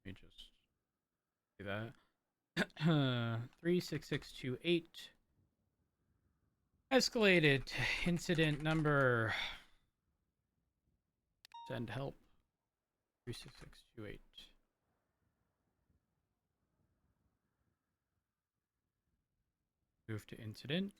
Let me just do that. 36628 escalated incident number. Send help. 36628. Move to incident.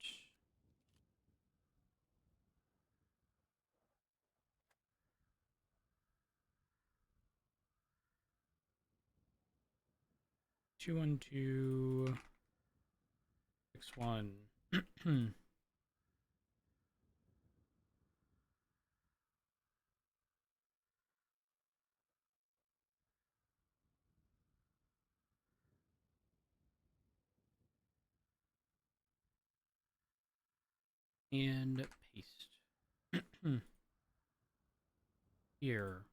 Two one two 61. And paste. Here.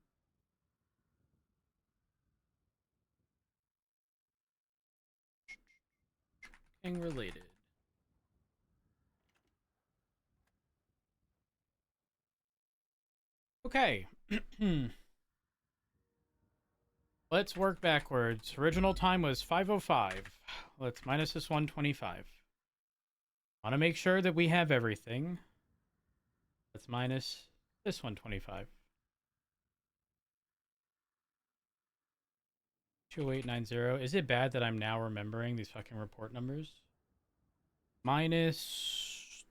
Thing related. Okay. Let's work backwards. Original time was 5:05. Let's minus this 125. Want to make sure that we have everything. Let's minus this 125. 2890. Is it bad that I'm now remembering these fucking report numbers? Minus.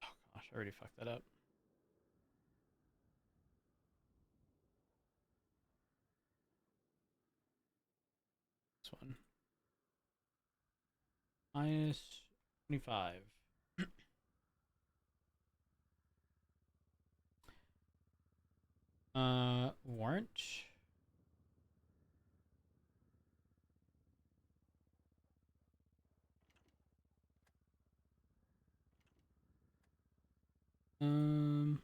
Oh gosh, I already fucked that up. This one. Minus 25. Warrant. Um.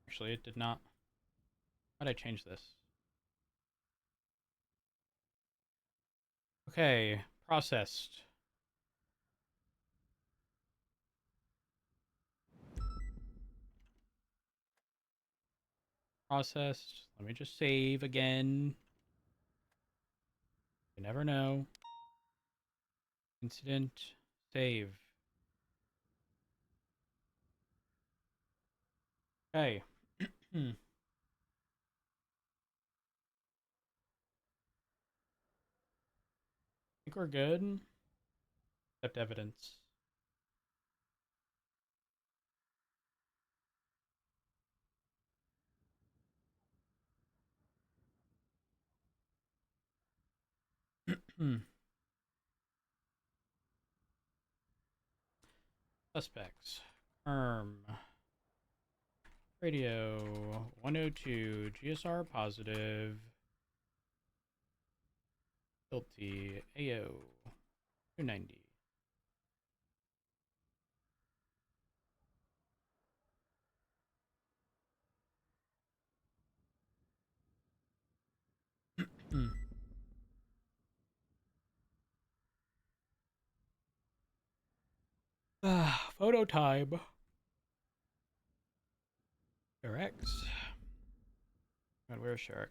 Actually, it did not. How did I change this? Okay, processed. Processed. Let me just save again. You never know. Incident. Save. Okay. I think we're good. Accept evidence. Suspects. Radio 102. GSR positive. Guilty. AO 290. Photo time. Sharex. God, where's Sharex?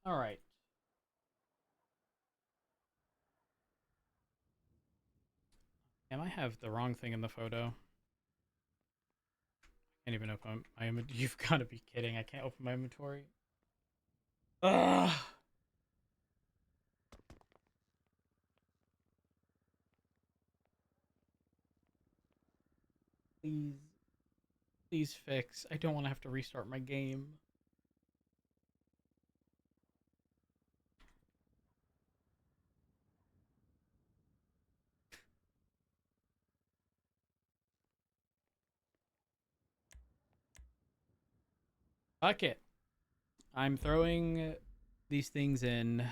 All right. Damn, I have the wrong thing in the photo. Can't even open my inventory. You've got to be kidding. I can't open my inventory. Ugh. Please. Please fix. I don't want to have to restart my game. Fuck it. I'm throwing these things in.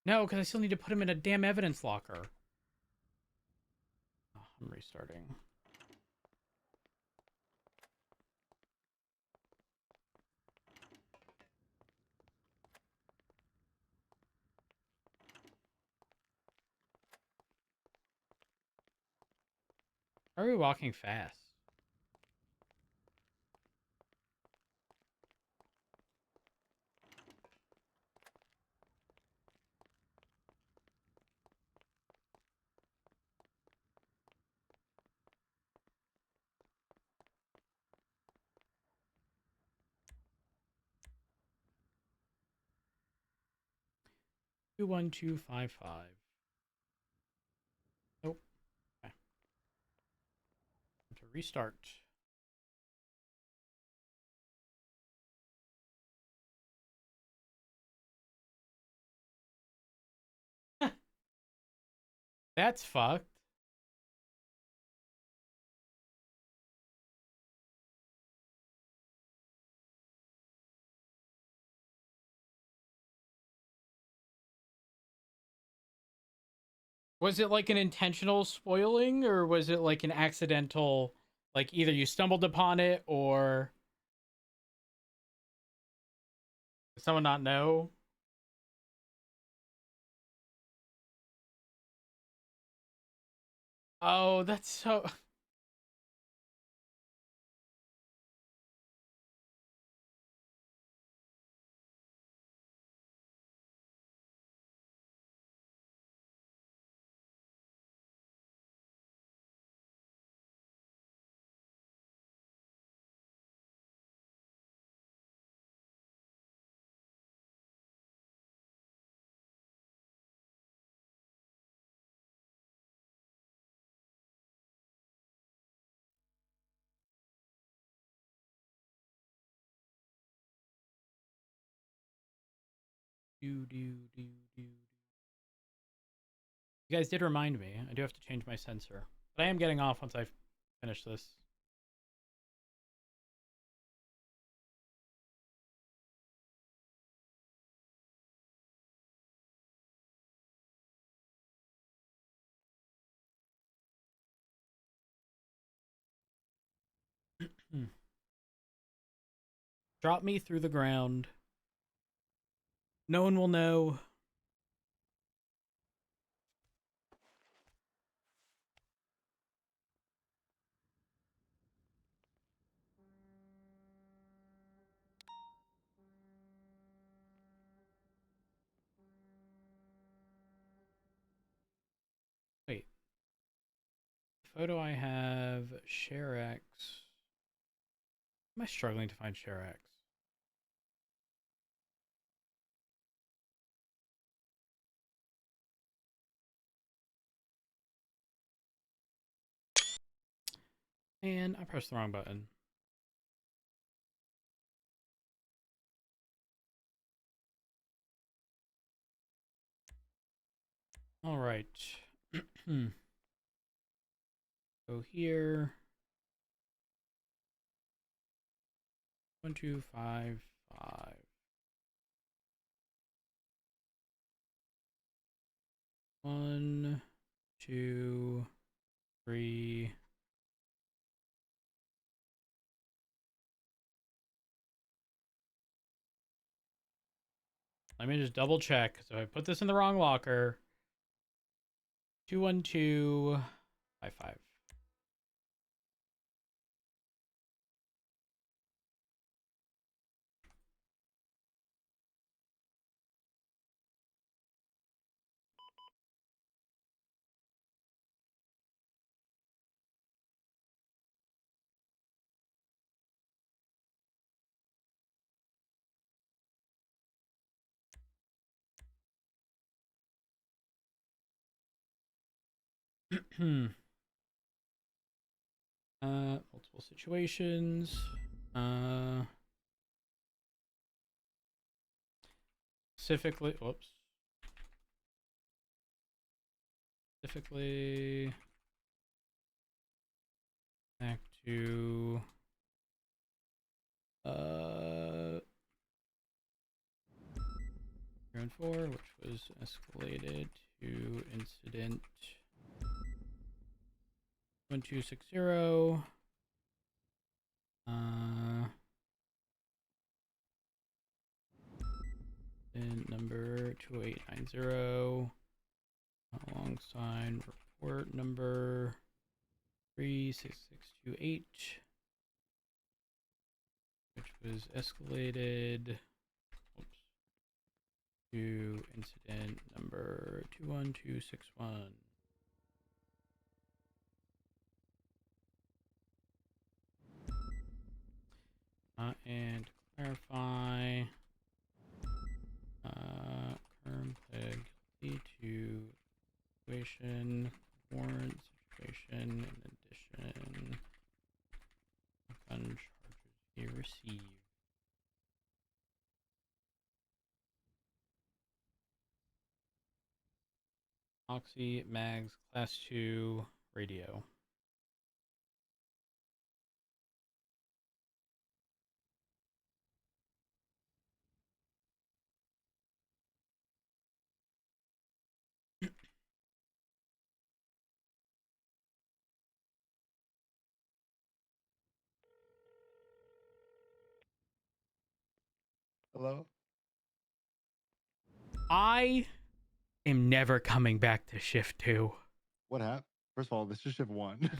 No, because I still need to put them in a damn evidence locker. Oh, I'm restarting. How are we walking fast? Two one two five five. Nope. Okay. To restart. That's fucked. Was it like an intentional spoiling, or was it like an accidental, like either you stumbled upon it or did someone not know? Oh, that's so. Do, do, do, do. You guys did remind me. I do have to change my sensor. But I am getting off once I finish this. Drop me through the ground. No one will know. Wait. Photo I have, ShareX. Am I struggling to find ShareX? And I pressed the wrong button. All right. Go here. 1255. 1, 2, 3. Let me just double check. So I put this in the wrong locker. 21255. Multiple situations. Specifically, whoops. Specifically, back to 4, which was escalated to incident 1260. And number 2890 alongside report number 36628, which was escalated to incident number 21261. And to clarify, Curvyelephant Dec to situation, warrant situation, in addition, gun charges he received. Oxy Mags Class 2 radio. Hello? I am never coming back to shift 2. What happened? First of all, this is shift 1.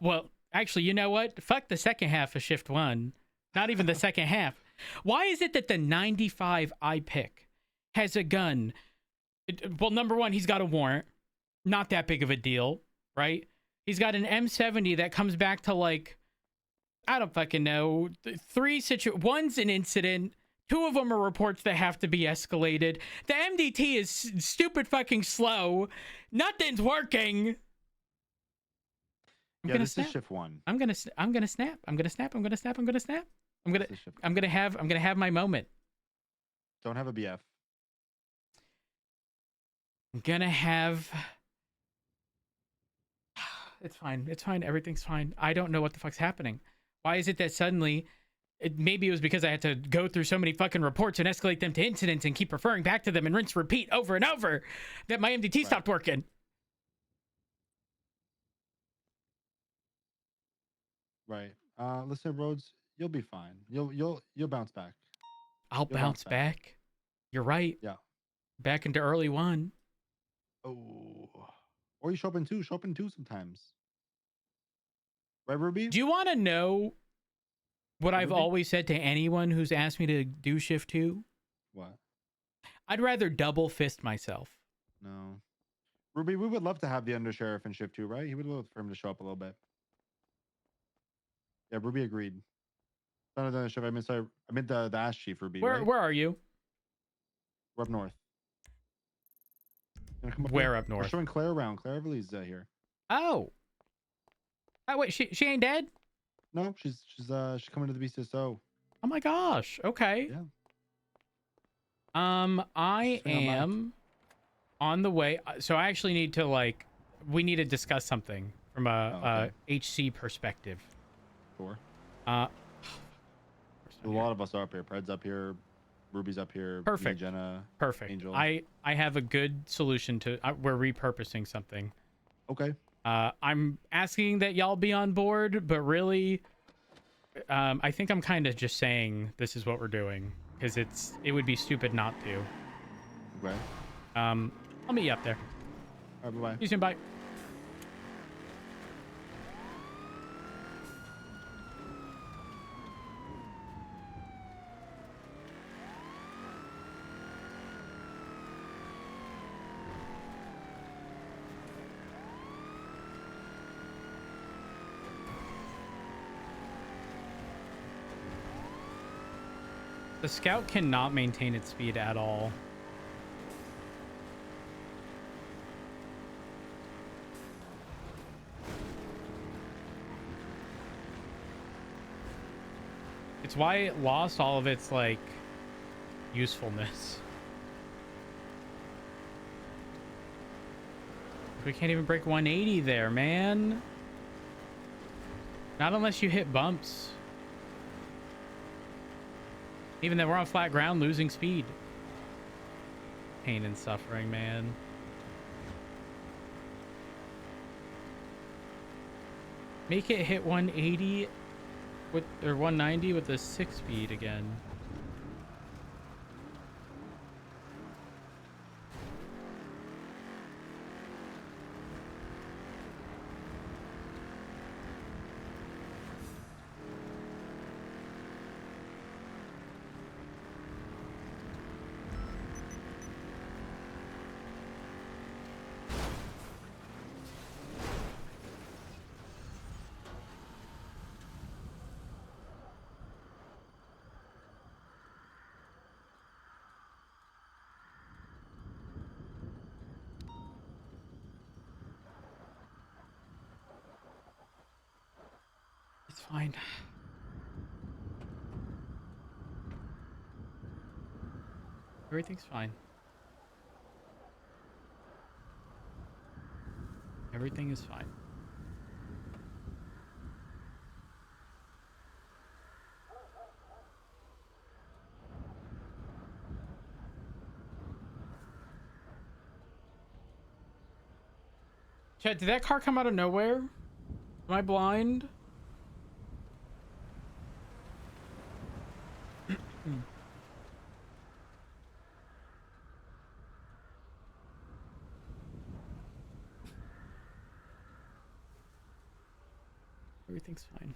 Well, actually, you know what? Fuck the second half of shift 1. Not even the second half. Why is it that the 95 I pick has a gun? Well, number one, he's got a warrant. Not that big of a deal, right? He's got an M70 that comes back to like, I don't fucking know. One's an incident. 2 of them are reports that have to be escalated. The MDT is stupid fucking slow. Nothing's working. I'm gonna snap. Is shift 1. I'm gonna snap. I'm gonna snap. I'm gonna have my moment. Don't have a BF. I'm gonna have. It's fine. It's fine. Everything's fine. I don't know what the fuck's happening. Why is it that suddenly? Maybe it was because I had to go through so many fucking reports and escalate them to incidents and keep referring back to them and rinse repeat over and over that my MDT stopped working. Right. Listen, Rhodes, you'll be fine. You'll bounce back. I'll bounce back. You're right. Yeah. Back into early 1. Oh. Or you show up in 2. Show up in 2 sometimes. Right, Ruby? Do you want to know what I've always said to anyone who's asked me to do shift 2? What? I'd rather double fist myself. No. Ruby, we would love to have the undersheriff in shift 2, right? He would love for him to show up a little bit. Yeah, Ruby agreed. Not the sheriff. I meant the ass chief, Ruby. Where are you? We're up north. Where up north? We're showing Claire around. Claire Everly's here. Oh. Oh wait, she ain't dead? No, she's coming to the BCSO. Oh my gosh. Okay. Yeah. I am on the way. So I actually need to we need to discuss something from a HC perspective. Sure. A lot of us are up here. Pred's up here. Ruby's up here. Perfect. Jenna. Perfect. Angel. I have a good solution to. We're repurposing something. Okay. I'm asking that y'all be on board, but really, I think I'm kind of just saying this is what we're doing because it would be stupid not to. Okay. I'll meet you up there. All right. Bye. See you soon. Bye. The Scout cannot maintain its speed at all. It's why it lost all of its, like, usefulness. We can't even break 180 there, man. Not unless you hit bumps. Even though we're on flat ground, losing speed. Pain and suffering, man. Make it hit 180 with, or 190 with a 6-speed again. It's fine. Everything's fine. Everything is fine. Chat, did that car come out of nowhere? Am I blind? Everything's fine.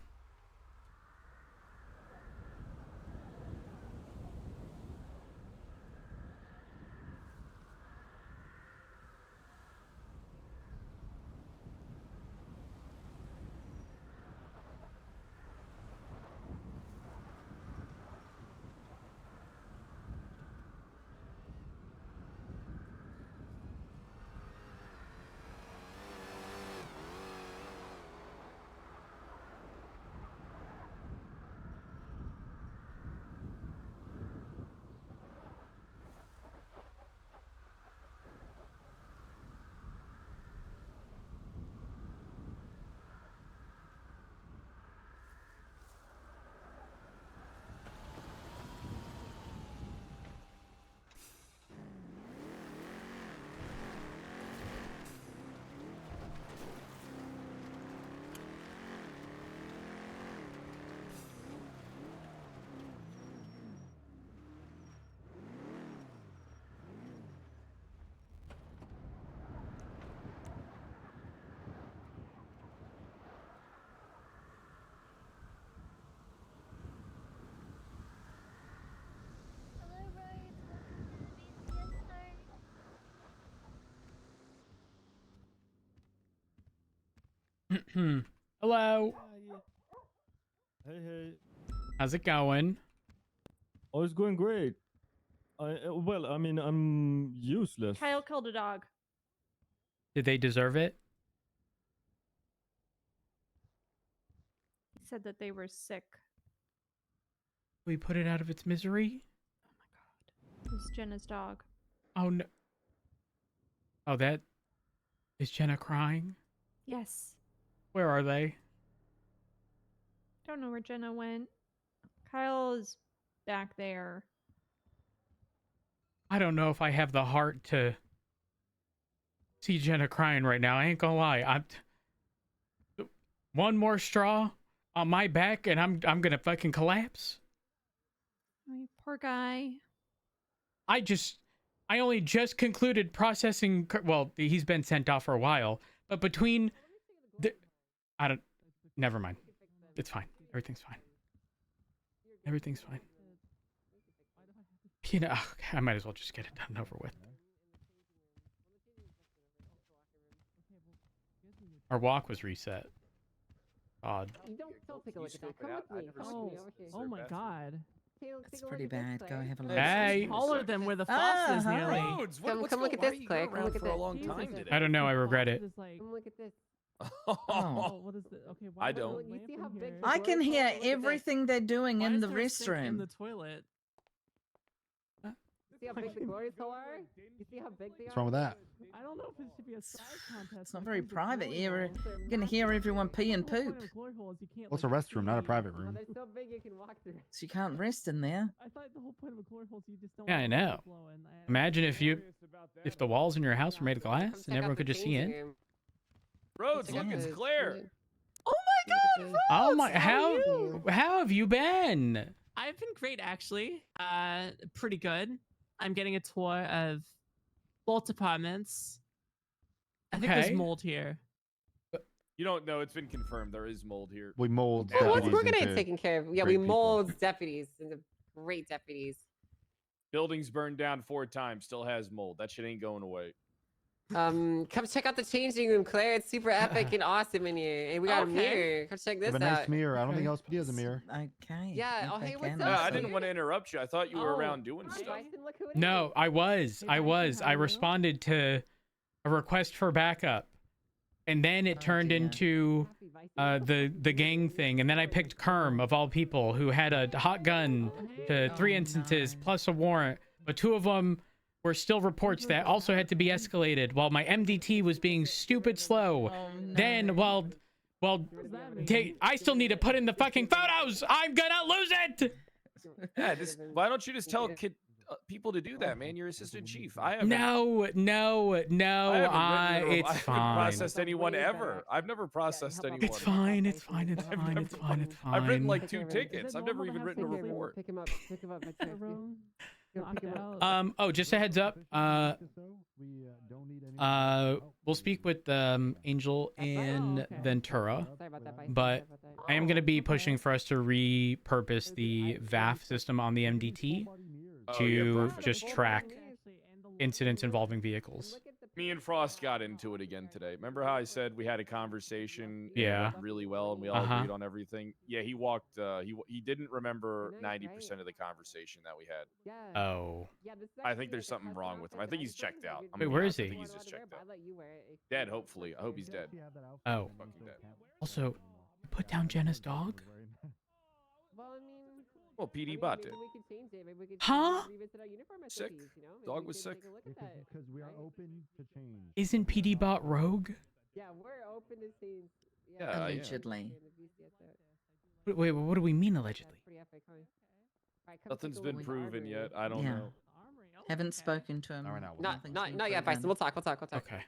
Hello. Hey, hey. How's it going? Oh, it's going great. Well, I mean, I'm useless. Kyle killed a dog. Did they deserve it? He said that they were sick. We put it out of its misery? Oh my god. It was Jenna's dog. Oh no. Oh, that is Jenna crying? Yes. Where are they? Don't know where Jenna went. Kyle is back there. I don't know if I have the heart to see Jenna crying right now. I ain't gonna lie. I'm one more straw on my back and I'm gonna fucking collapse. Oh, you poor guy. I only just concluded processing. Well, he's been sent off for a while, but between the, never mind. It's fine. Everything's fine. Everything's fine. You know, okay, I might as well just get it done and over with. Our walk was reset. God. Don't take a look at that. Come with me. Oh my god. That's pretty bad. Go have a look. Hey. Taller than where the foss is nearly. Come look at this, Claire. Come look at this. I don't know. I regret it. Come look at this. Oh, what is it? Okay, why I is there a don't. You lamp see in how big here? the I glory can hole hear is? Look at this. everything they're doing Why in is the there a sink in restroom. the toilet? See how big the glories hole are? You see how big they are? What's wrong with that? I don't know if it should be a size contest. It's not when it very comes to private. glory You're holes. gonna hear everyone pee and The whole poop. point of a glory hole is you can't, What's a like, restroom, not a see. private No, room? they're so big you can walk through. So you can't rest in there. I thought the whole point of a glory hole is you just don't. Yeah, want I the water know. flowing. Imagine if the walls in your house were made of Come glass check and out everyone the could just see changing in. room. Rhodes, Check out look, it's the Claire. changing- Oh my God! Look Oh Rose, my! how are you? How have you been? I've been great, actually. Pretty good. I'm getting a tour of both apartments. I think Okay. there's mold here. You don't know. It's been confirmed. There is mold here. We mold. Oh, Oh, Deputies we're gonna into get taken care of. Yeah, great we people. mold deputies into great deputies. Buildings burned down 4 times. Still has mold. That shit ain't going away. Come check out the changing room, Claire. It's super epic and awesome in here. And we got a Okay. mirror. Come check We this have a nice out. mirror. I don't think Okay. LSPD has a mirror. Okay. Yeah, if oh, they hey, what's can, up? I'll I see. didn't want to interrupt you. I thought you were Oh, around doing hi. stuff. Bryson, look who it No, is. I was. Hey, I Bryson, was. how I are you? responded to a request for backup, and then it Oh, turned dear. into Happy Bryson. the gang thing, and then I picked Kerm of all people, who had a hot gun to 3 Oh, instances no. plus a warrant, but 2 of them were still reports that also had to be escalated, while my MDT was being stupid slow. Oh, no. Then, well, What does that mean? I still need to put in the fucking photos. I'm gonna lose it. Yeah, why don't you just tell people to do that, man? You're assistant chief. I haven't. No. I haven't written It's I haven't fine. processed anyone ever. I've never processed anyone. It's fine. It's fine. It's I've fine. never It's fine. It's fine. I've written like Take 2 care of it. tickets. Is it I've never normal to even have written a someone report. Pick him up. Pick him up. My chair. Room Go knocked pick him out. up. Oh, just a heads up. We'll speak with Angel and okay. Ventura, Sorry about that, Bryson. but Sorry about that. I am going to be okay. pushing for us to repurpose the VAF system on the MDT Oh, yeah, to perfect. just track incidents involving vehicles. Look at the Me and Frost got into it again today. Remember how I said we had a conversation? Yeah. It went really well, and we all Uh-huh. agreed on everything. Yeah, he walked. He didn't remember Nice, 90% right? of the conversation that we had. Yeah. Oh. Yeah, this is I actually, think there's like, a something custom wrong with him. I outfit think that he's I checked designed. out. If I'm Wait, gonna be where honest, is I he? think he's just checked out. I'll let you wear it. It's Dead, cool. hopefully. I hope he's dead. Oh. Fucking dead. Also, put down Jenna's dog. Well, I mean, Well, PD bot did. maybe we could change it. Maybe we could Huh? revisit our uniform Sick. SOPs, you know? Maybe Dog we was could sick. take a look at that, Because we are right? open to change. Isn't PD Bot rogue? Yeah, we're open to change. Yeah, I am. Allegedly. Wait, what do we mean allegedly? That's pretty epic, huh? Alright, come Nothing's take a been look at proven the yet. armory. I don't Yeah. know. Haven't spoken to him. Not right now. Not, Nothing's not, been not yet, proven. Bryson. We'll talk. Okay.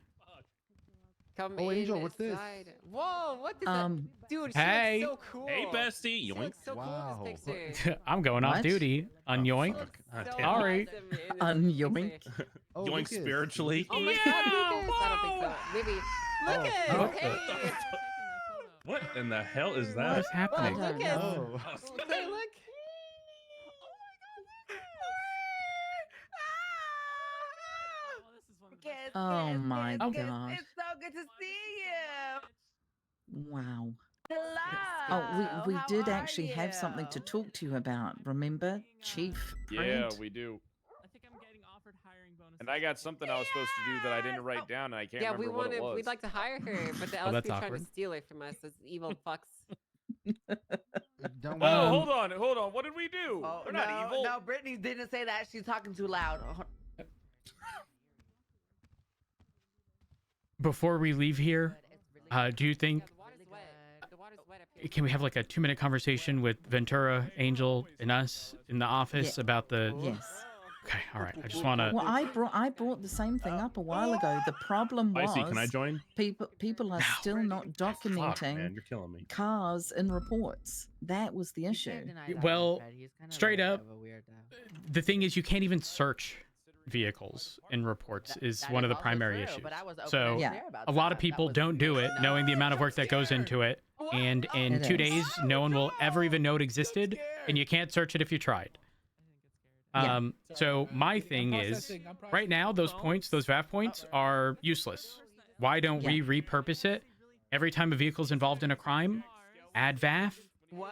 Come Oh, Angel, what's this? inside. Whoa, what is Um, that? Dude, she Hey. looks so cool. Hey, bestie. She Yoink. looks so Wow. cool in this picture. I'm going off What? duty on Oh, Yoink. fuck. So Sorry. awesome in this Yoink. picture. Oh, Yoink Lucas. spiritually. Oh my Yeah, god, Lucas! I don't think so. Maybe. Lucas! Oh. Hey! What in the hell is What that? is happening? I don't Lucas! know. Oh. Say, look! Oh my Oh. god. It's so good to see you. Wow. Hello. Oh, we how did are actually have something to you? talk to you about. Remember, Chief? Yeah, Pratt? we do. I think I'm getting offered hiring bonuses. And I got something I was supposed to do that I didn't write down, and I can't Yeah, we remember what want it to. was. We'd like to hire her, but the Oh, that's LSP trying to awkward. steal her from us. Those evil fucks. Don't Oh, worry. hold on. What did we do? Oh, They're no, not evil. No, Brittany didn't say that. She's talking too loud. Before we leave here, do you think Yeah, the water's wet. The water's wet up here. can we have like a 2-minute conversation with Ventura, Angel, and us in the office Yeah. about the? Yes. Okay, all right. I just want to. Well, I brought the same thing up a while ago. The problem was Icy, can I join? people are still not Fuck, man, documenting you're killing me. cars in reports. That was the issue. Well, straight up, the thing is you can't even search vehicles in reports is one of the primary issues. So Yeah. a lot of people don't do it, knowing the amount of work that goes into it. And in It 2 is. days, no one will ever even know it existed, and you can't search it if you tried. Yeah. So my thing is, right now, those points, those VAF points, are useless. Why don't we repurpose it? Every time a vehicle is involved in a crime, add VAF,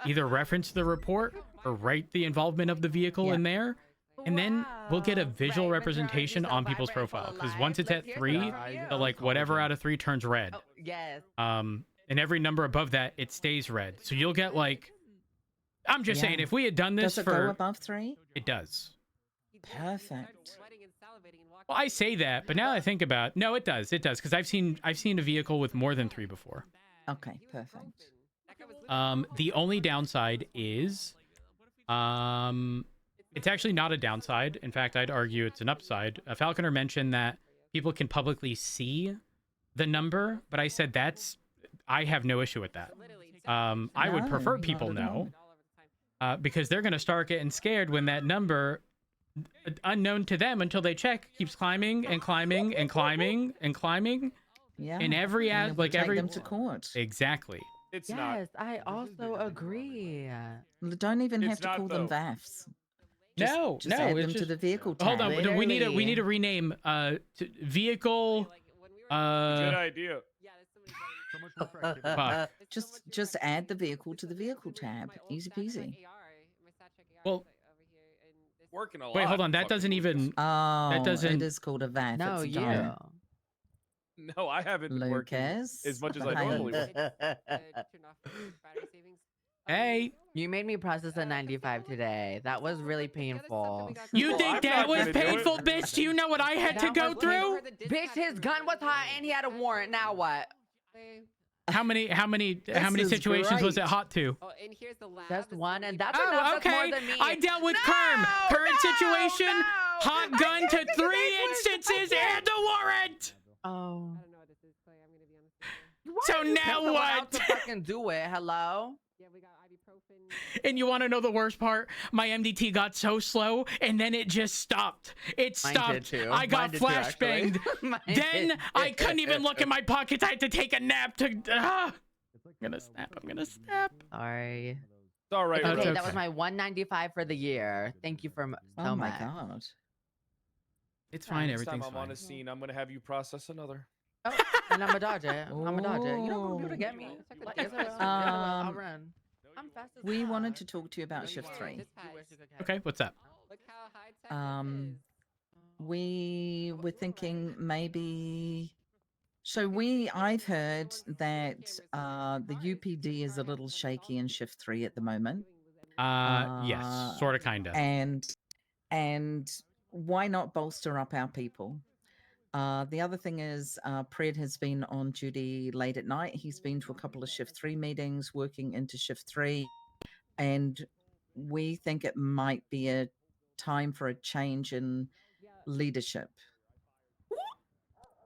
either reference the report or write the involvement of the vehicle Yeah. in there, and then we'll get a visual representation on people's profile. Because once it's at 3, the like whatever out of 3 turns red. Yes. And every number above that, it stays red. So you'll get like, I'm just saying, Yeah. if we had done this Does it go for, above 3? it does. Perfect. Well, I say that, but now I think about, no, it does, because I've seen a vehicle with more than 3 before. Okay, perfect. The only downside is, it's actually not a downside. In fact, I'd argue it's an upside. Falconer mentioned that people can publicly see the number, but I said I have no issue with that. I would No, prefer not people at know, because they're going to start getting scared when that number, unknown to them until they check, keeps climbing and climbing and climbing and climbing. Yeah. In every and ad, then we like take every them to court. exactly. It's not. Yes, I also agree. Don't even It's have to not, call them though. VAFs. No, Just no, add it's them to just- the vehicle tab. Hold on, we need Literally. to rename to vehicle. Good idea. So much more for activity. Fuck. Just add the vehicle to the vehicle tab. Easy peasy. Well, Working a lot. wait, hold on. That fucking doesn't even. Oh, doesn't- it is called a VAF. No, it's you. done. No, I haven't been working Lucas, as much as I behind. normally would. Hey, You made me process a 95 today. That was really painful. you Well, think I'm that not was gonna do it. painful, bitch? Do you know what I had to That go was through? Bitch, his gun was hot and he had a warrant. Now what? How many is situations was it great. hot to? Oh, and here's the last. Just one, and that's Oh, enough. That's more okay. than me. I dealt with No, Kerm. Current no, situation, no. hot I gun to can't 3 believe this. instances I and a warrant. Oh. I don't know what this is, Clay. I'm gonna be honest with you. Why So don't you now tell someone else what? to fucking do it. Hello. Yeah, we got ibuprofen. And you want to know the worst part? My MDT got so slow, and then it just stopped. It Mine stopped. did too. I got Mine did too, actually. flashbanged. Mine Then did. I couldn't even look in my pockets. I had to take a nap to. I'm gonna snap. I'm gonna snap. Sorry. It's all right. It's okay. Okay. That was my 195 for the year. Thank you for so Oh my much. god. It's fine. Next time Everything's I'm fine. on a scene, I'm gonna have you process another. Oh, and I'm a dodger. I'm a dodger. You don't computer get me. Like, yes, I will. I'll Um, run. I'm fast as We fuck. wanted to talk to you about No, you shift won't. 3. This pass. Okay, what's up? Look how high tech Um, it is. We were thinking maybe. So I've heard that the UPD is a little shaky in shift 3 at the moment, Yes, sort of, kind of. and why not bolster up our people? The other thing is, Pred has been on duty late at night. He's been to a couple of shift 3 meetings, working into shift 3, and we think it might be a time for a change in leadership.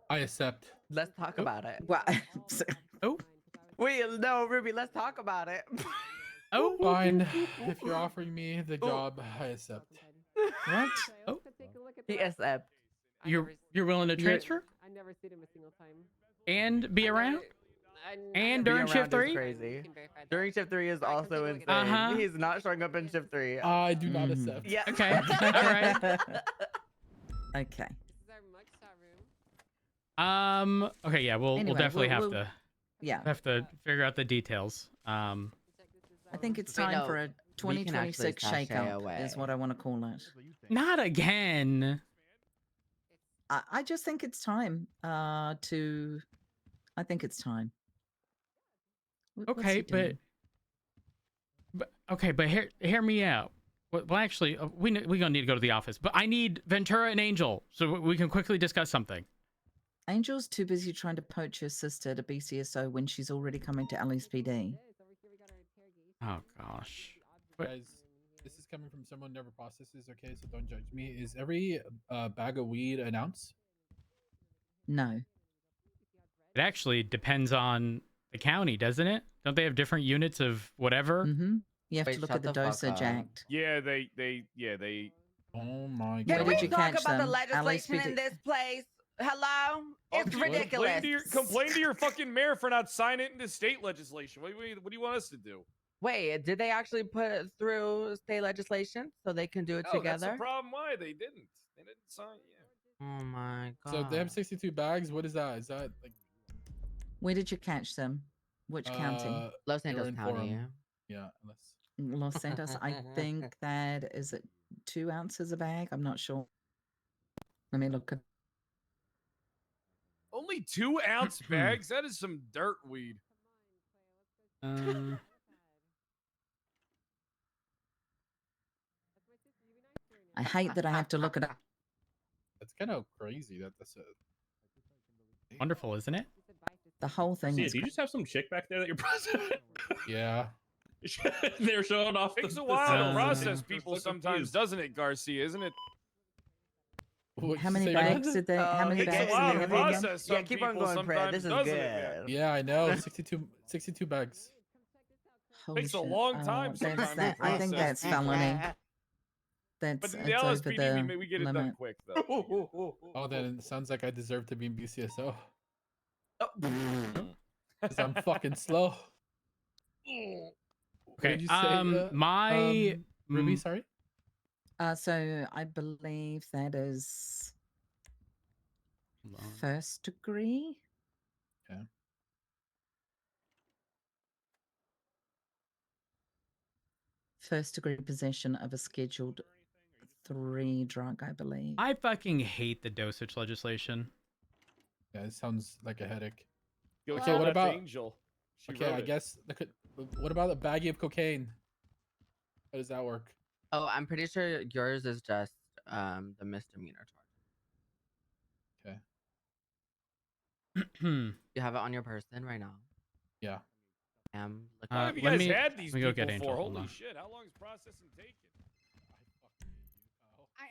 I accept. Let's talk about it. Well, Oh, Wait, no, Ruby, let's talk about it. oh, Fine. If you're offering me the job, I accept. what? Oh. He accept. you're willing to transfer I never seen him a single time. and be around? And Being during around shift is 3? Crazy. During shift 3 is Alright, come also take a look insane. at that. He's not showing up in shift 3. I do not Mhm. accept. Yeah. Okay. All right. Okay. This is our mugshot room. Okay. Yeah. We'll Anyway, definitely we'll- have Yeah, to figure out the details. I think it's Wait, time no, for a we can actually 2026 sashay shake-up, away. is what I want to call it. Not again. I just think it's time to. I think it's time. What's Okay, he doing? but hear me out. Well, actually, we gonna need to go to the office. But I need Ventura and Angel so we can quickly discuss something. Angel's too busy trying to poach her sister to BCSO when she's already coming to LSPD. Oh gosh. But- Guys, this is coming from someone who never processes, okay? So don't judge me. Is every bag of weed an ounce? No. It actually depends on the county, doesn't it? Don't they have different units of whatever? Mm-hmm. You have Wait, to look shut at the the fuck dosage up. act. Yeah, they. Oh my Where Can god. did we you talk catch about the them? legislation LSPD. in this place? Hello? It's Okay, ridiculous. Complain to your fucking mayor for not signing it into state legislation. What do you want us to do? Wait, did they actually put it through state legislation so they can do it No, that's the together? problem. Why they didn't? They didn't sign. Yeah. Oh my god. So they have 62 bags. What is that? Is that like Where did you catch them? Which county? Los they were Santos in County. Forum. Yeah, unless Los Santos. I think that is it 2 ounces a bag. I'm not sure. Let me look. Only Only 2-ounce bags? That is some dirt weed. I hate that I have to look it up. That's kind of crazy that that's a. Wonderful, isn't it? The whole thing See, is do you just have some chick back there that you're processing? Yeah. They're showing off. Takes the a while to uh, process they're people so sometimes, confused. doesn't it, Garcia? Isn't it? What'd how you many say, bags Brad? did they? How many Takes a bags did while they to have again? process some Yeah, keep on people going, Fred. sometimes, This is doesn't it? good. Yeah, I know. 62 bags. Holy Takes a shit. long time That's sometimes to that. I think process that's felony. But That's the it's over LSPD, the we get it done limit. quick, though. Oh, then it sounds like I deserve to be in BCSO. Because I'm fucking slow. What Okay. did you say? My Ruby, sorry? So I believe that is hold on. first degree. Okay. First degree possession of a scheduled 3 drug, I believe. I fucking hate the dosage legislation. Yeah, it sounds like a headache. Go Okay, tell what that about- Angel? She Okay, wrote I it. guess. What about a baggie of cocaine? How does that work? Oh, I'm pretty sure yours is just the misdemeanor charge. Okay. You have it on your person right now. Yeah. Look How long have you let guys me- had these let me go people get Angel, for? hold Holy on. shit! How long is processing taking?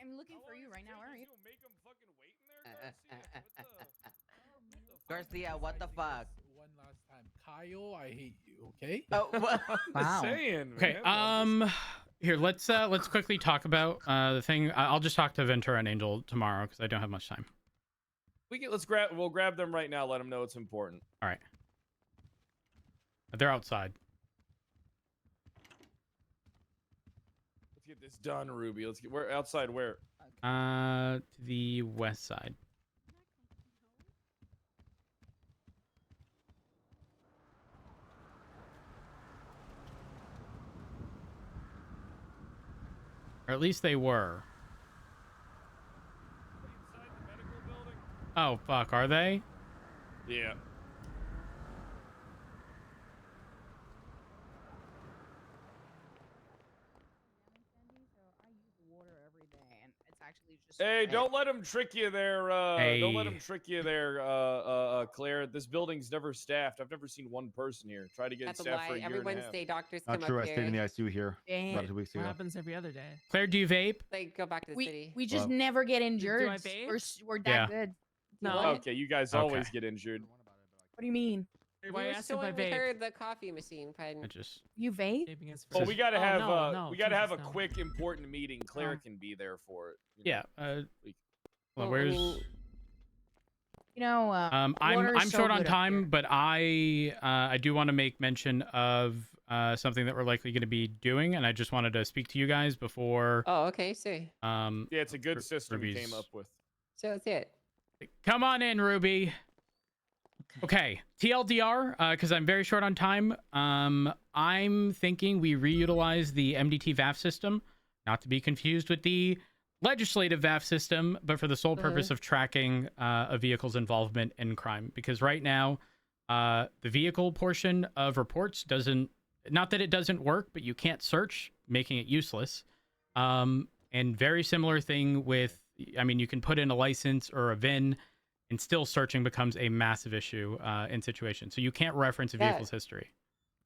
I'm looking for you right now. Where are you? Make them fucking wait in there, Garcia, what the fuck? One last time, Kyle, I hate you. Okay. Oh, what? Wow. Saying, Okay. man, Here, let's quickly talk about the thing. I'll just talk to Ventura and Angel tomorrow because I don't have much time. We'll grab them right now. Let them know it's important. All right. They're outside. Let's get this done, Ruby. We're outside. Where? To the west side. Or at least they were. Inside the medical building? Oh, fuck. Are they? Yeah. Hey, don't let them trick you there. Don't let them trick you there, Claire. This building's never staffed. I've never seen one person here. Try to get it That's a staffed for lie. a year Every and a half. Wednesday, doctors Not come true. I up stayed in the here. ICU here Dang. about 2 weeks What ago. happens every other day? Claire, do you vape? They go back to the city. We just Wow. never get Do injured. I vape? We're that Yeah. good. No. What? Okay, you guys Okay. always get injured. What do you mean? We Why were ask if I showing vape? her the coffee machine. I just. You vape? Vaping is Oh, for- we gotta have no, we gotta have a Jesus, no. quick important meeting. Claire Oh. can be there for it. you know. Yeah. Like- Well, Well, I where's? mean, You know, I'm water is so short on good up time, here. but I do want to make mention of something that we're likely going to be doing, and I just wanted to speak to you guys before. oh, okay, see. Yeah, it's a good Ru- system we came Ruby's- up with. So that's it. Come on in, Ruby. Okay, TLDR, because I'm very short on time. I'm thinking we reutilize the MDT VAF system, not to be confused with the legislative VAF system, but for the sole purpose of tracking a vehicle's involvement in crime. Because right now, the vehicle portion of reports doesn't, not that it doesn't work, but you can't search, making it useless. And very similar thing with, I mean, you can put in a license or a VIN, and still searching becomes a massive issue in situations. So you can't reference a Yeah. vehicle's history.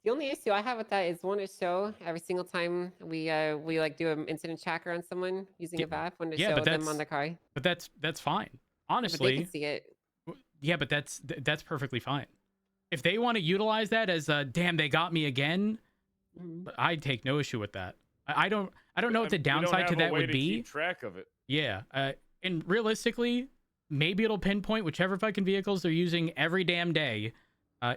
The only issue I have with that is one to show every single time we like do an incident tracker on someone using a VAP, one to yeah, show but them that's- on the car. But that's fine. But they Honestly, can see it. yeah, but that's perfectly fine. If they want to utilize that as a damn, they got me again, Mhm. I take no issue with that. I don't know what the We don't downside to have a that way would to be. Keep track of it. Yeah, and realistically, maybe it'll pinpoint whichever fucking vehicles they're using every damn day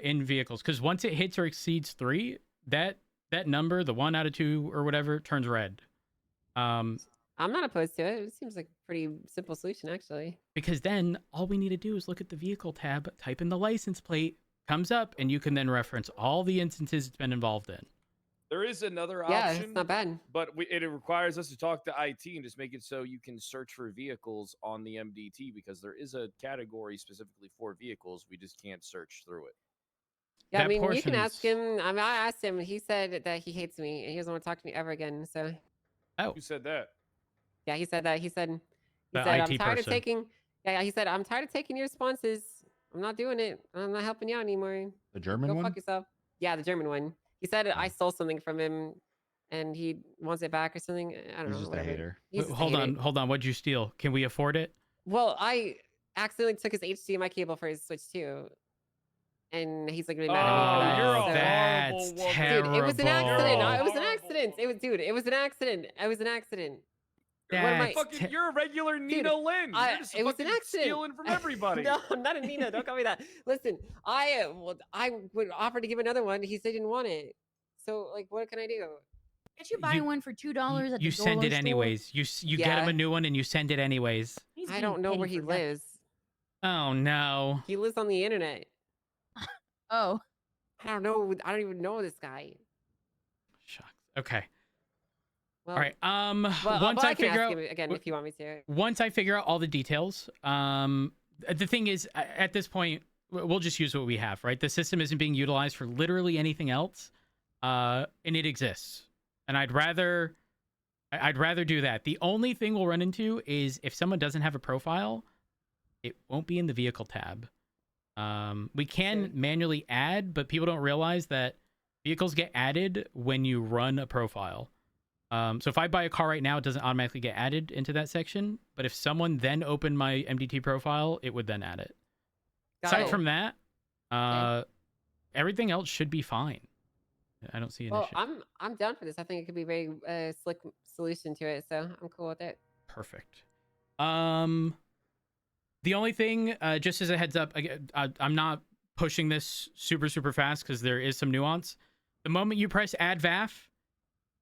in vehicles. Because once it hits or exceeds 3, that number, the 1 out of 2 or whatever, turns red. I'm not opposed to it. It seems like a pretty simple solution, actually. Because then all we need to do is look at the vehicle tab, type in the license plate, comes up, and you can then reference all the instances it's been involved in. There is another Yeah, option. it's not bad. But it requires us to talk to IT and just make it so you can search for vehicles on the MDT because there is a category specifically for vehicles. We just can't search through it. Yeah, I That mean, you can ask portion's- him. I mean, I asked him. He said that he hates me and he doesn't want to talk to me ever again. So, Oh, Who said that? yeah, he said that. He said, The I'm IT tired of person. taking. Yeah, he said, I'm tired of taking your responses. I'm not doing it. I'm not helping you out anymore. The German Go one? fuck yourself. Yeah, the German one. He said I stole something from him, and he wants it back or something. I don't He's know. just a Whatever. hater. He's just a hold hater. on. What'd you steal? Can we afford it? Well, I accidentally took his HDMI cable for his Switch too, and he's like really mad at me for that. you're a so- horrible That's woman. terrible. Dude, it was an accident. You're a It was an horrible accident. It was, dude. It was an accident. It was an accident. You're, What am I- That's fucking, te- you're a regular Nina Lynn. You're just it was an fucking accident. stealing from everybody. No, I'm not a Nina. Don't call me that. Listen, I would offer to give another one. He said he didn't want it. So like, what can I do? Can't you buy one for $2 at the You send it dollar store? anyways. You get him Yeah. a new one and you send it anyways. He's I getting don't know petty where he for nothing. lives. Oh no. He lives on the internet. Oh, I don't know. I don't even know this guy. Shucks. Okay. Well, All right. Well, Once I I can figure ask out him again if you want me to. once I figure out all the details, the thing is, at this point, we'll just use what we have, right? The system isn't being utilized for literally anything else, and it exists. And I'd rather do that. The only thing we'll run into is if someone doesn't have a profile, it won't be in the vehicle tab. We can Sure. manually add, but people don't realize that vehicles get added when you run a profile. So if I buy a car right now, it doesn't automatically get added into that section. But if someone then opened my MDT profile, it would then add it. Got Aside it. from that, everything else should be fine. I don't see an Well, issue. I'm down for this. I think it could be a very slick solution to it. So I'm cool with it. Perfect. The only thing, just as a heads up, I'm not pushing this super fast because there is some nuance. The moment you press add VAF,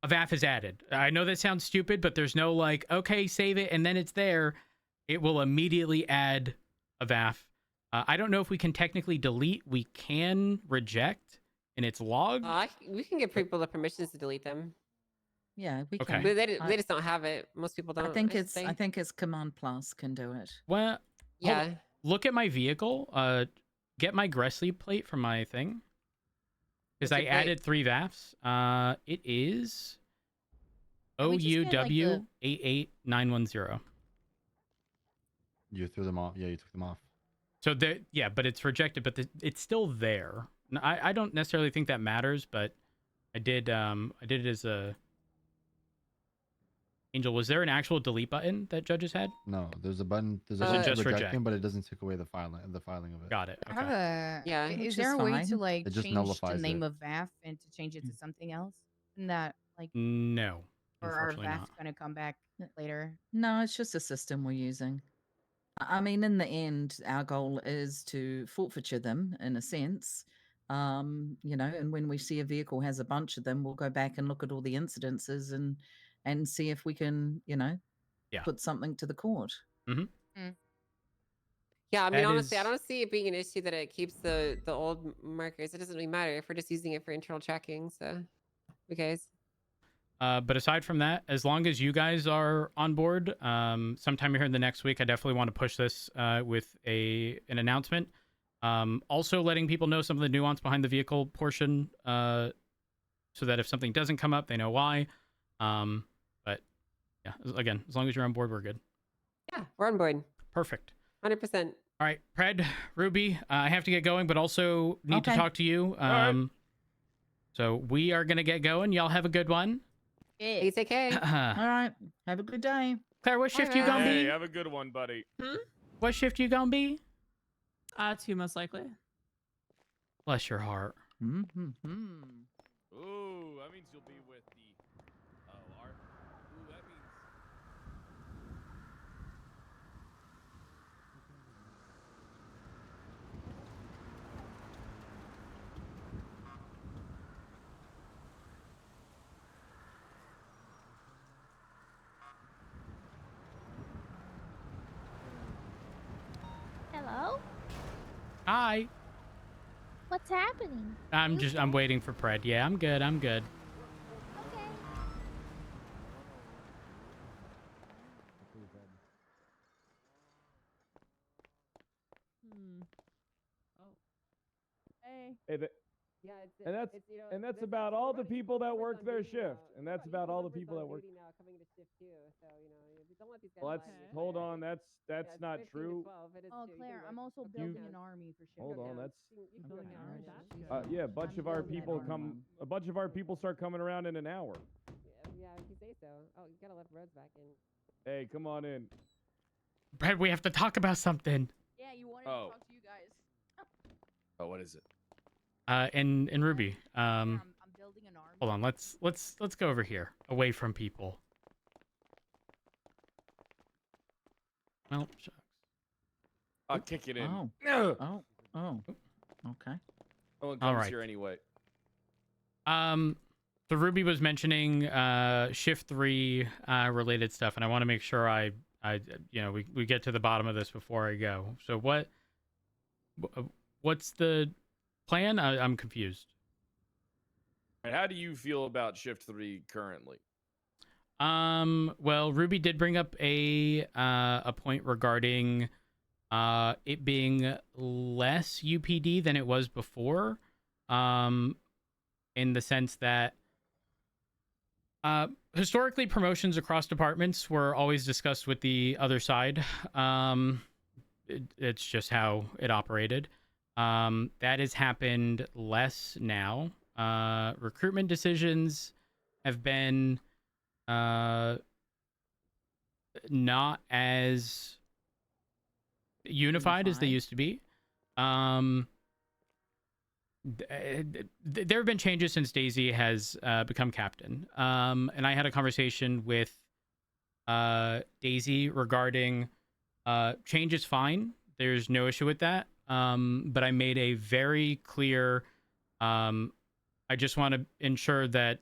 a VAF is added. I know that sounds stupid, but there's no like, okay, save it and then it's there. It will immediately add a VAF. I don't know if we can technically delete. We can reject in its log. We can give people the permissions to delete them. Yeah, we Okay. can. But they just don't have it. Most people don't. I think should it's say. I think it's Command Plus can do it. Well, Yeah. look at my vehicle. Get my Gressley plate from my thing. Because What's I your plate? added 3 VAFs. It is Can we just get, like, the- OUW88910. You threw them off. Yeah, you took them off. So yeah, but it's rejected, but it's still there. I don't necessarily think that matters, but I did it as a Angel. Was there an actual delete button that judges had? No, there's a button. There's a Is it button just for reject? rejecting, but it doesn't take away the filing of it. Got it. I have Okay. a. Yeah. Is Which there is a way to fine. like It just change the nullifies name it. of VAF and to change it to something else? And that like, No, or are unfortunately VAFs not. gonna come back later? No, it's just a system we're using. I mean, in the end, our goal is to forfeiture them in a sense. You know, and when we see a vehicle has a bunch of them, we'll go back and look at all the incidences and see if we can, you know, Yeah. put something to the court. Yeah, I mean, That honestly, I is- don't see it being an issue that it keeps the old markers. It doesn't really matter if we're just using it for internal tracking. So, who cares? But aside from that, as long as you guys are on board, sometime here in the next week, I definitely want to push this with an announcement. Also letting people know some of the nuance behind the vehicle portion, so that if something doesn't come up, they know why. But yeah, again, as long as you're on board, we're good. Yeah, we're on board. Perfect. 100%. All right, Pred, Ruby, I have to get going, but also need to Okay. talk to you. right. So we are gonna get going. Y'all have a good one. Hey, take care. All right. Have a good day. Claire, what shift you Alright. gonna Hey, be? have a good one, buddy. What shift you gonna be? 2 most likely. Bless your heart. Mm-hmm. Ooh, that means you'll be with the. Oh, our. Ooh, that means. Hello? Hi. What's happening? I'm waiting for Pred. Yeah, I'm good. Yeah, it's, And that's- it's, you know, and that's there's about actually all the quite a few people that members work on their duty shift, now. and Quite that's a about few all the members people on that work. duty now coming to shift too. So don't let these guys Well, lie that's to you. hold Yeah, on. That's yeah, it's not 15 to true. 12. It is Oh, too. You Claire, can I'm look. also You building can an army for shift. Hold go on. down. That's You can I'm go building down. an army. yeah. A bunch I'm of our building an people army. come. A bunch of our people start coming around in an hour. Yeah, if you say so. Oh, you gotta let Rhodes back in. Hey, come on in. Brad, we have to talk about something. Yeah, you wanted Oh. to talk to you guys. Oh, what is it? In Ruby. I'm building an army. Hold on. Let's go over here, away from people. Well, shucks. I'll kick it in. Oh. No Oh. Oh. Okay. one All comes right. here anyway. So Ruby was mentioning shift 3 related stuff, and I want to make sure I we get to the bottom of this before I go. So what's the plan? I'm confused. And how do you feel about shift 3 currently? Well, Ruby did bring up a point regarding it being less UPD than it was before, in the sense that historically promotions across departments were always discussed with the other side. It's just how it operated. That has happened less now. Recruitment decisions have been not as unified as they used to be. There have been changes since Daisy has become captain. And I had a conversation with Daisy regarding change is fine. There's no issue with that. But I made a very clear, I just want to ensure that,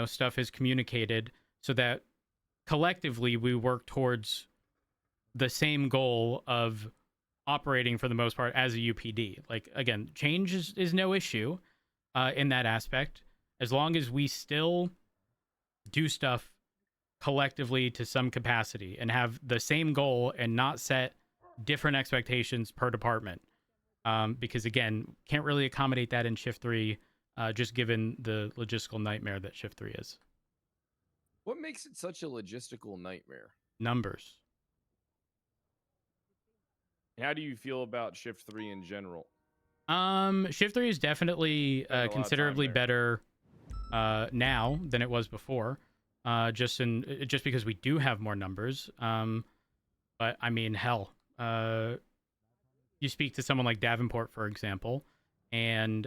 stuff is communicated so that collectively we work towards the same goal of operating for the most part as a UPD. Like, again, change is no issue in that aspect, as long as we still do stuff collectively to some capacity and have the same goal and not set different expectations per department. Because again, can't really accommodate that in shift 3, just given the logistical nightmare that shift 3 is. What makes it such a logistical nightmare? Numbers. How do you feel about shift 3 in general? Shift 3 is definitely Spend a lot of time considerably there. better now than it was before. Just because we do have more numbers. But I mean, hell, you speak to someone like Davenport, for example, and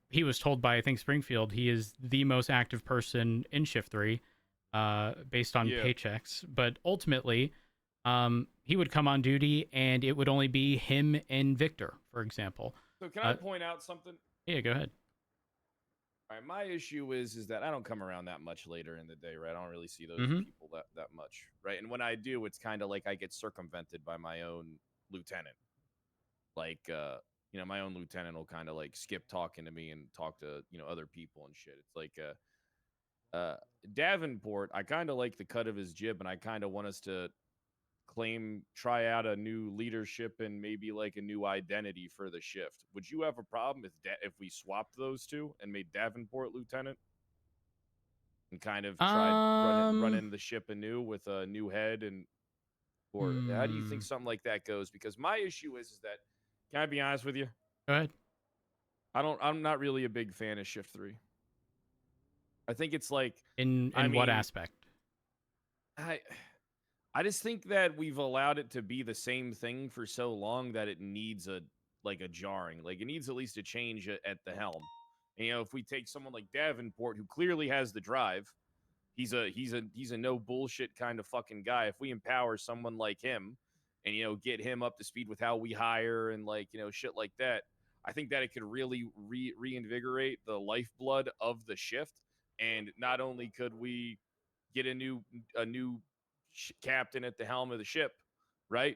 he was told by, I think, Springfield, he is the most active person in shift 3, based on paychecks. But ultimately, he would come on duty and it would only be him and Victor, for example. So can I point out something? Yeah, go ahead. All right, my issue is that I don't come around that much later in the day, right? I don't really see those people that much, right? And when I do, it's kind of like I get circumvented by my own lieutenant. Like, my own lieutenant will kind of like skip talking to me and talk to, other people and shit. It's like, Davenport, I kind of like the cut of his jib, and I kind of want us to try out a new leadership and maybe like a new identity for the shift. Would you have a problem if we swapped those two and made Davenport lieutenant and kind of tried running the ship anew with a new head? Or how do you think something like that goes? Because my issue is that, can I be honest with you? Go ahead. I'm not really a big fan of shift 3. I think it's like, In what aspect? I just think that we've allowed it to be the same thing for so long that it needs a jarring. Like, it needs at least a change at the helm. And, if we take someone like Davenport, who clearly has the drive, he's a no bullshit kind of fucking guy. If we empower someone like him and, get him up to speed with how we hire and shit like that, I think that it could really reinvigorate the lifeblood of the shift. And not only could we get a new captain at the helm of the ship, right?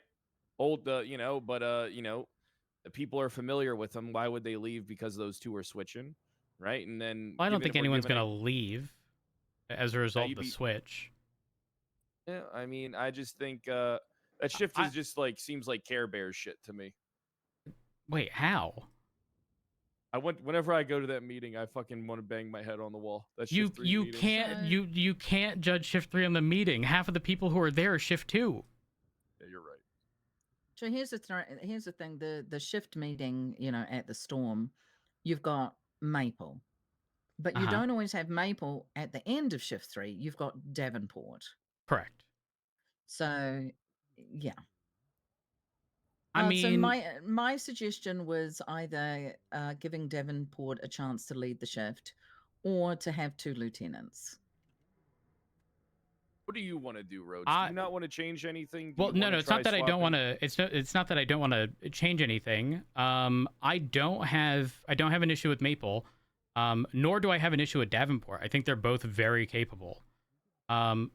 But the people are familiar with them. Why would they leave? Because those two are switching, right? And then Well, I don't think anyone's going to leave as a result of the switch. Yeah, I mean, I just think that shift is just like, seems like Care Bears shit to me. Wait, how? Whenever I go to that meeting, I fucking want to bang my head on the wall. That's You shift 3 you meeting. can't you can't judge shift 3 on the meeting. Half of the people who are there are shift 2. Yeah, you're right. So here's the thing: the shift meeting, at the Storm, you've got Maple, but you Uh-huh. don't always have Maple at the end of shift 3. You've got Davenport. Correct. So, yeah. I mean, so my suggestion was either giving Davenport a chance to lead the shift, or to have 2 lieutenants. What do you want to do, Roach? Do you not want to change anything? Well, no, it's not that I don't want to. It's not that I don't want to change anything. I don't have an issue with Maple, nor do I have an issue with Davenport. I think they're both very capable. I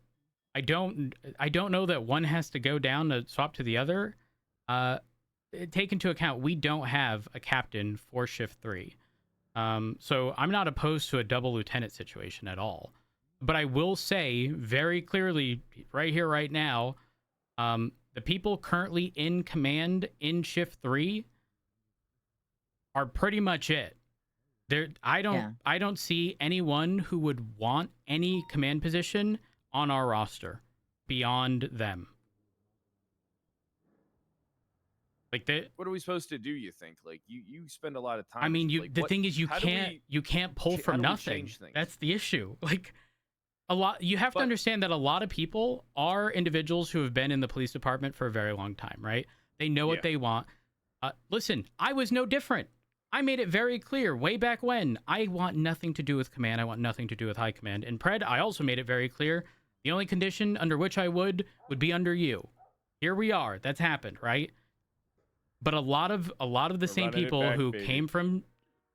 don't know that one has to go down to swap to the other. Take into account we don't have a captain for shift 3, so I'm not opposed to a double lieutenant situation at all. But I will say very clearly, right here, right now, the people currently in command in shift 3 are pretty much it. I don't see anyone who would want any command position on our roster beyond them. Like what are we supposed to do? You think? Like you spend a lot of time. I mean, like, the thing is, you can't pull from nothing. That's the issue. Like you have to understand that a lot of people are individuals who have been in the police department for a very long time, right? They know what they want. Listen, I was no different. I made it very clear way back when I want nothing to do with command. I want nothing to do with high command. And Pred, I also made it very clear the only condition under which I would be under you. Here we are. That's happened, right? But a lot of the same people who came from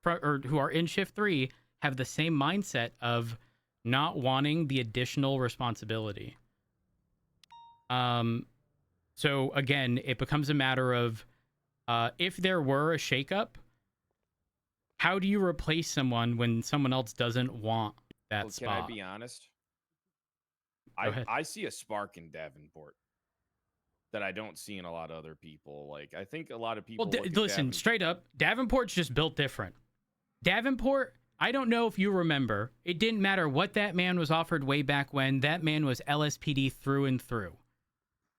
or who are in shift 3 have the same mindset of not wanting the additional responsibility. So again, it becomes a matter of if there were a shakeup, how do you replace someone when someone else doesn't want that spot? Can I be honest? I see a spark in Davenport that I don't see in a lot of other people. Like, I think a lot of people. Well, listen, straight up, Davenport's just built different. Davenport, I don't know if you remember, it didn't matter what that man was offered way back when. That man was LSPD through and through.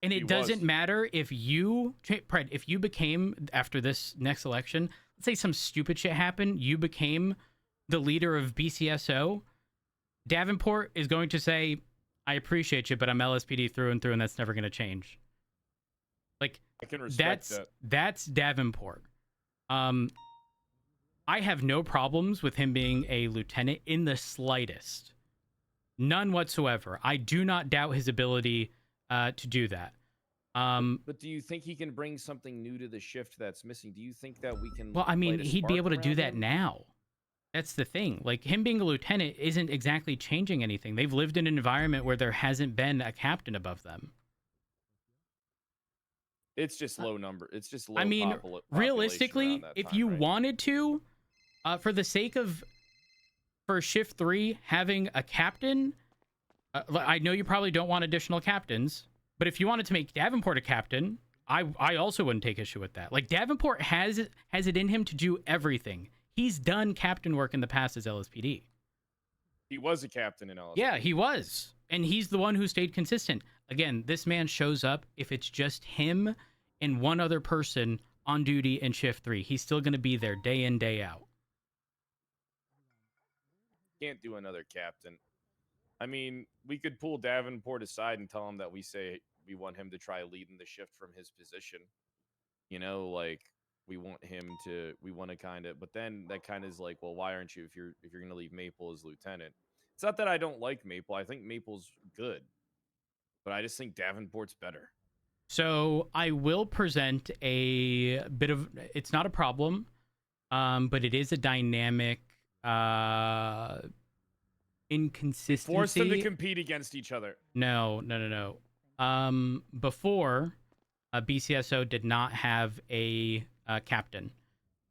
And it doesn't matter if you, Pred, if you became, after this next election, let's say some stupid shit happened, you became the leader of BCSO, Davenport is going to say, I appreciate you, but I'm LSPD through and through, and that's never going to change. Like, I can respect that's Davenport. I have no problems with him being a lieutenant in the slightest. None whatsoever. I do not doubt his ability to do that. But do you think he can bring something new to the shift that's missing? Do you think that we can? Well, I mean, he'd be able to do that now. That's the thing. Like, him being a lieutenant isn't exactly changing anything. They've lived in an environment where there hasn't been a captain above them. It's just low number. It's just low. I mean, realistically, if you wanted to, for the sake of, for shift 3 having a captain, I know you probably don't want additional captains, but if you wanted to make Davenport a captain, I also wouldn't take issue with that. Like, Davenport has it in him to do everything. He's done captain work in the past as LSPD. He was a captain in LSPD. Yeah, he was. And he's the one who stayed consistent. Again, this man shows up if it's just him and one other person on duty in shift 3. He's still going to be there day in, day out. Can't do another captain. I mean, we could pull Davenport aside and tell him that we say we want him to try leading the shift from his position. You know, like, we want to kind of, but then that kind of is like, well, why aren't you, if you're going to leave Maple as lieutenant? It's not that I don't like Maple. I think Maple's good, but I just think Davenport's better. So I will present a bit of, it's not a problem, but it is a dynamic inconsistency. Force them to compete against each other. No. Before, BCSO did not have a captain.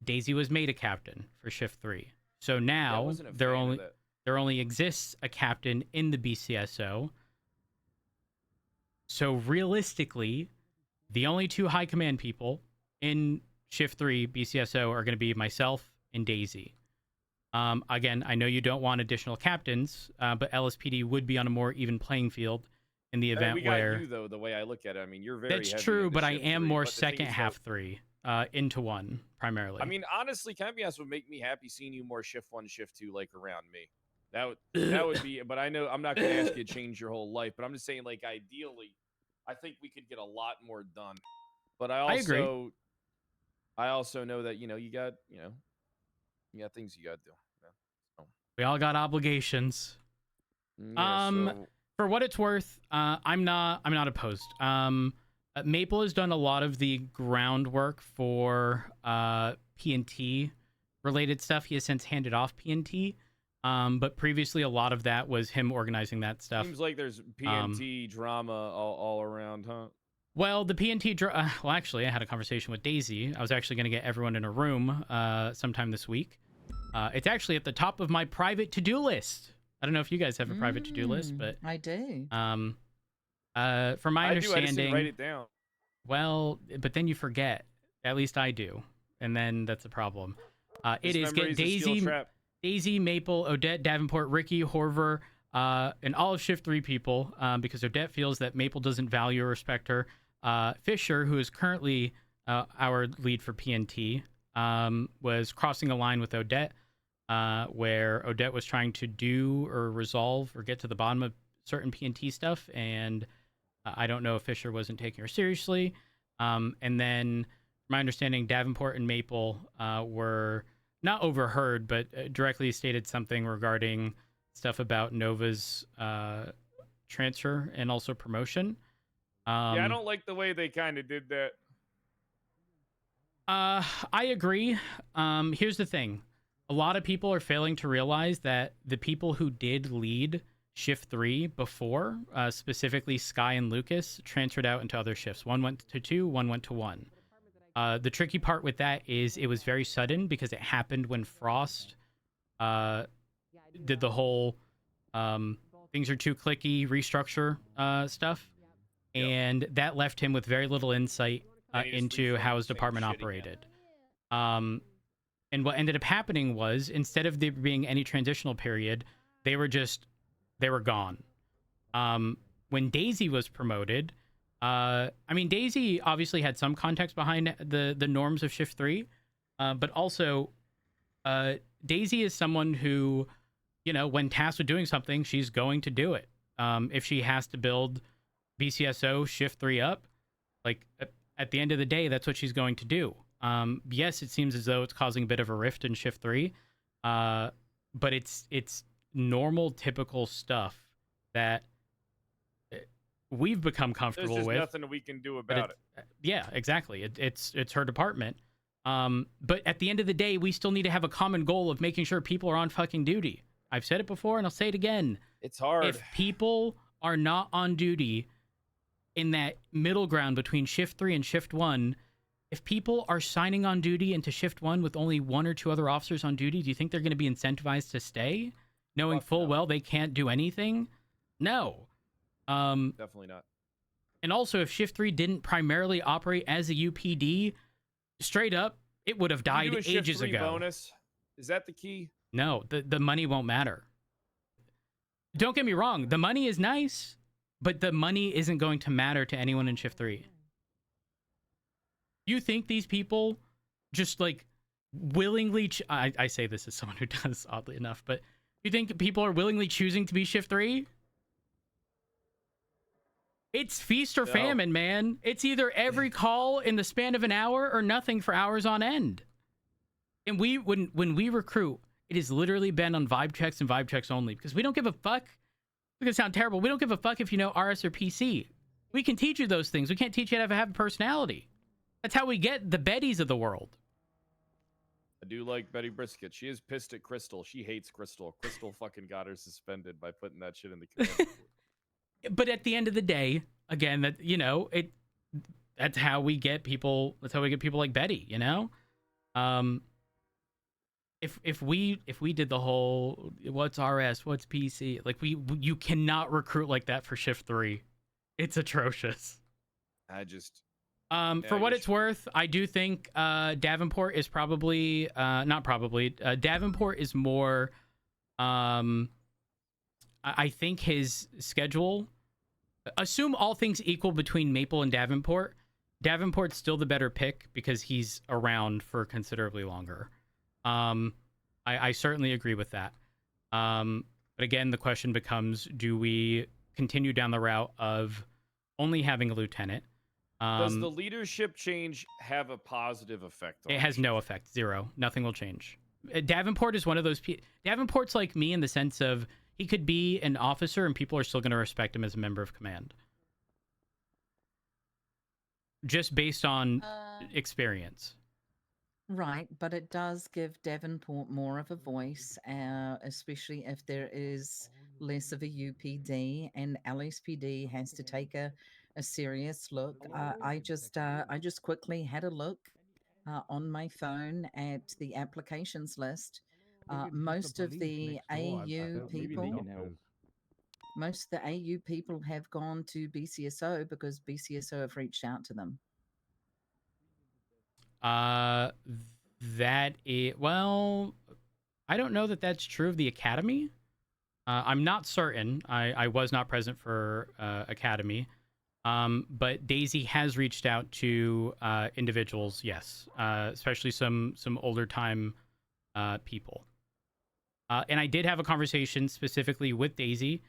Daisy was made a captain for shift 3. So now there only exists a captain in the BCSO. So realistically, the only 2 high command people in shift 3 BCSO are going to be myself and Daisy. Again, I know you don't want additional captains, but LSPD would be on a more even playing field in the event we got where... you, though, the way I look at it. I mean, you're very That's heavy true, into but I shift am 3, more but the thing second is, half 3 into 1 primarily. I mean, honestly, can I be honest, would make me happy seeing you more shift 1, shift 2, like around me. That would be, but I know I'm not going to ask you to change your whole life, but I'm just saying, like, ideally, I think we could get a lot more done. But I agree. also know that, you got things you got to do. So, We all got obligations. yeah, For what it's worth, I'm not opposed. Maple has done a lot of the groundwork for PNT related stuff. He has since handed off PNT. But previously a lot of that was him organizing that stuff. seems like there's PNT drama all around, huh? Well, the PNT... well, actually, I had a conversation with Daisy. I was actually going to get everyone in a room sometime this week. It's actually at the top of my private to-do list. I don't know if you guys have a private to-do list, but... I do. From my understanding... I just didn't write it down. Well, but then you forget. At least I do. And then that's a problem. It is get Daisy, Maple, Odette, Davenport, Ricky, Horver, and all of Shift 3 people, because Odette feels that Maple doesn't value or respect her. Fisher, who is currently our lead for PNT, was crossing a line with Odette, where Odette was trying to do or resolve or get to the bottom of certain PNT stuff, and I don't know if Fisher wasn't taking her seriously. And then, from my understanding, Davenport and Maple were not overheard, but directly stated something regarding stuff about Nova's transfer and also promotion. Yeah, I don't like the way they kind of did that. I agree. Here's the thing. A lot of people are failing to realize that the people who did lead Shift 3 before, specifically Sky and Lucas, transferred out into other shifts. One went to 2, one went to 1. The tricky part with that is it was very sudden because it happened when Frost did the whole things are too clicky restructure stuff. And that left him with very little insight into how his department operated. And what ended up happening was, instead of there being any transitional period, they were gone. When Daisy was promoted, I mean, Daisy obviously had some context behind the norms of Shift 3, but also Daisy is someone who, when tasked with doing something, she's going to do it. If she has to build BCSO Shift 3 up, like at the end of the day, that's what she's going to do. Yes, it seems as though it's causing a bit of a rift in Shift 3, but it's normal, typical stuff that we've become comfortable There's just with. nothing we can do about it. Yeah, exactly. It's her department. But at the end of the day, we still need to have a common goal of making sure people are on fucking duty. I've said it before and I'll say it again. It's hard. If people are not on duty in that middle ground between Shift 3 and Shift 1, if people are signing on duty into Shift 1 with only 1 or 2 other officers on duty, do you think they're going to be incentivized to stay, knowing full well they can't do anything? No. Definitely not. And also, if Shift 3 didn't primarily operate as a UPD, straight up, it would have died ages ago. Bonus? Is that the key? No, the money won't matter. Don't get me wrong, the money is nice, but the money isn't going to matter to anyone in Shift 3. You think these people just like willingly... I say this as someone who does, oddly enough, but you think people are willingly choosing to be Shift 3? It's feast or famine, man. It's either every call in the span of an hour or nothing for hours on end. And when we recruit, it has literally been on vibe checks and vibe checks only, because we don't give a fuck. It's going to sound terrible. We don't give a fuck if you know RS or PC. We can teach you those things. We can't teach you how to have a personality. That's how we get the Bettys of the world. I do like Betty Brisket. She is pissed at Crystal. She hates Crystal. Crystal fucking got her suspended by putting that shit in the command. But at the end of the day, again, that that's how we get people. That's how we get people like Betty. If we did the whole what's RS, what's PC, like you cannot recruit like that for Shift 3. It's atrocious. For what it's worth, I do think Davenport is probably not probably. Davenport is more. I think his schedule. Assume all things equal between Maple and Davenport. Davenport's still the better pick because he's around for considerably longer. I certainly agree with that. But again, the question becomes: do we continue down the route of only having a lieutenant? Does the leadership change have a positive effect on It has no effect. Zero. Nothing will change. Davenport is one of those people. Davenport's like me in the sense of he could be an officer and people are still going to respect him as a member of command. Just based on experience. Right, but it does give Davenport more of a voice, especially if there is less of a UPD and LSPD has to take a serious look. I just quickly had a look on my phone at the applications list. Most of the AU people, most of the AU people have gone to BCSO because BCSO have reached out to them. That is, well, I don't know that that's true of the Academy. I'm not certain. I was not present for Academy. But Daisy has reached out to individuals, yes, especially some older time people. And I did have a conversation specifically with Daisy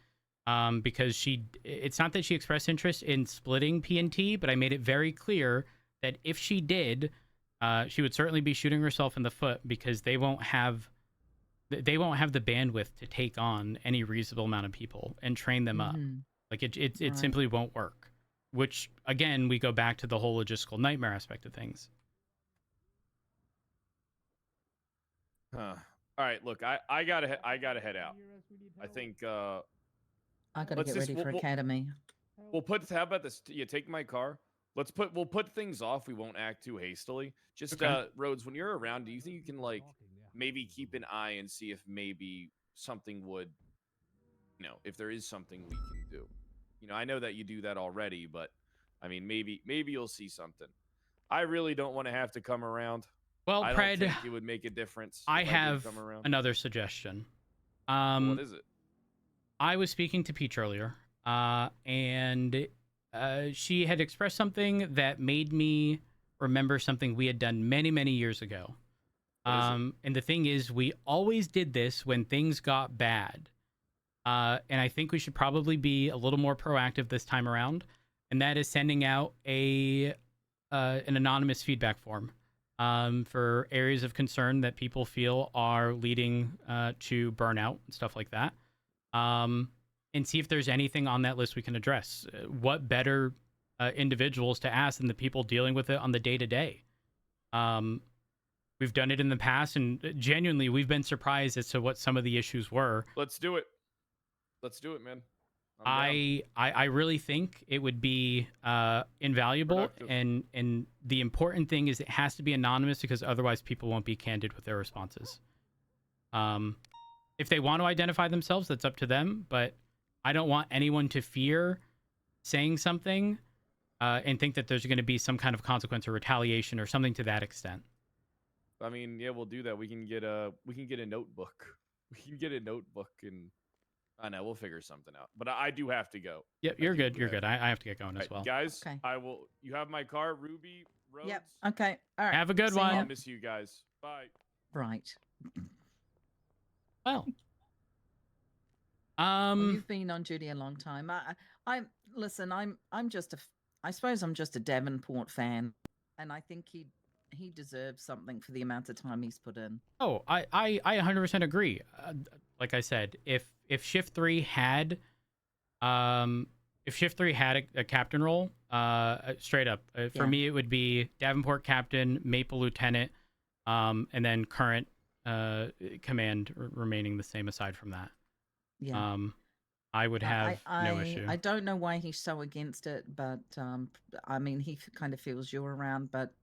because it's not that she expressed interest in splitting PNT, but I made it very clear that if she did, she would certainly be shooting herself in the foot because they won't have the bandwidth to take on any reasonable amount of people and train them up. Like it Right. simply won't work. Which again, we go back to the whole logistical nightmare aspect of things. Huh. All right, look, I gotta head out. I think I gotta let's get ready for Academy. we'll put. How about this? You take my car. We'll put things off. We won't act too hastily. Just Okay. Rhodes, when you're around, do you think you can like maybe keep an eye and see if maybe something would, if there is something we can do. I know that you do that already, but I mean, maybe you'll see something. I really don't want to have to come around. Well, I Pred, don't think it would make a difference. I if did have come around. another suggestion. What is it? I was speaking to Peach earlier, and she had expressed something that made me remember something we had done many, many years ago. And the thing is, we always did this when things got bad. And I think we should probably be a little more proactive this time around, and that is sending out an anonymous feedback form for areas of concern that people feel are leading to burnout and stuff like that, and see if there's anything on that list we can address. What better individuals to ask than the people dealing with it on the day-to-day? We've done it in the past, and genuinely, we've been surprised as to what some of the issues were. Let's do it. Let's do it, man. I really think it would be invaluable, Productive. and the important thing is it has to be anonymous because otherwise people won't be candid with their responses. If they want to identify themselves, that's up to them, but I don't want anyone to fear saying something and think that there's going to be some kind of consequence or retaliation or something to that extent. I mean, yeah, we'll do that. We can get a notebook. We can get a notebook and I know we'll figure something out. But I do have to go. Yep, you're good. You're good. I have to get going as well. Guys, Okay. I will. You have my car, Ruby, Rhodes. Yep. Okay. All right. Have a good See one. ya. I'll miss you guys. Bye. Right. Well, Well, you've been on duty a long time. I suppose I'm just a Davenport fan, and I think he deserves something for the amount of time he's put in. Oh, I 100% agree. Like I said, if Shift 3 had a captain role, straight up, for Yeah. me it would be Davenport captain, Maple lieutenant, and then current command remaining the same aside from that. Yeah. I would have no issue. I don't know why he's so against it, but I mean, he kind of feels you're around, but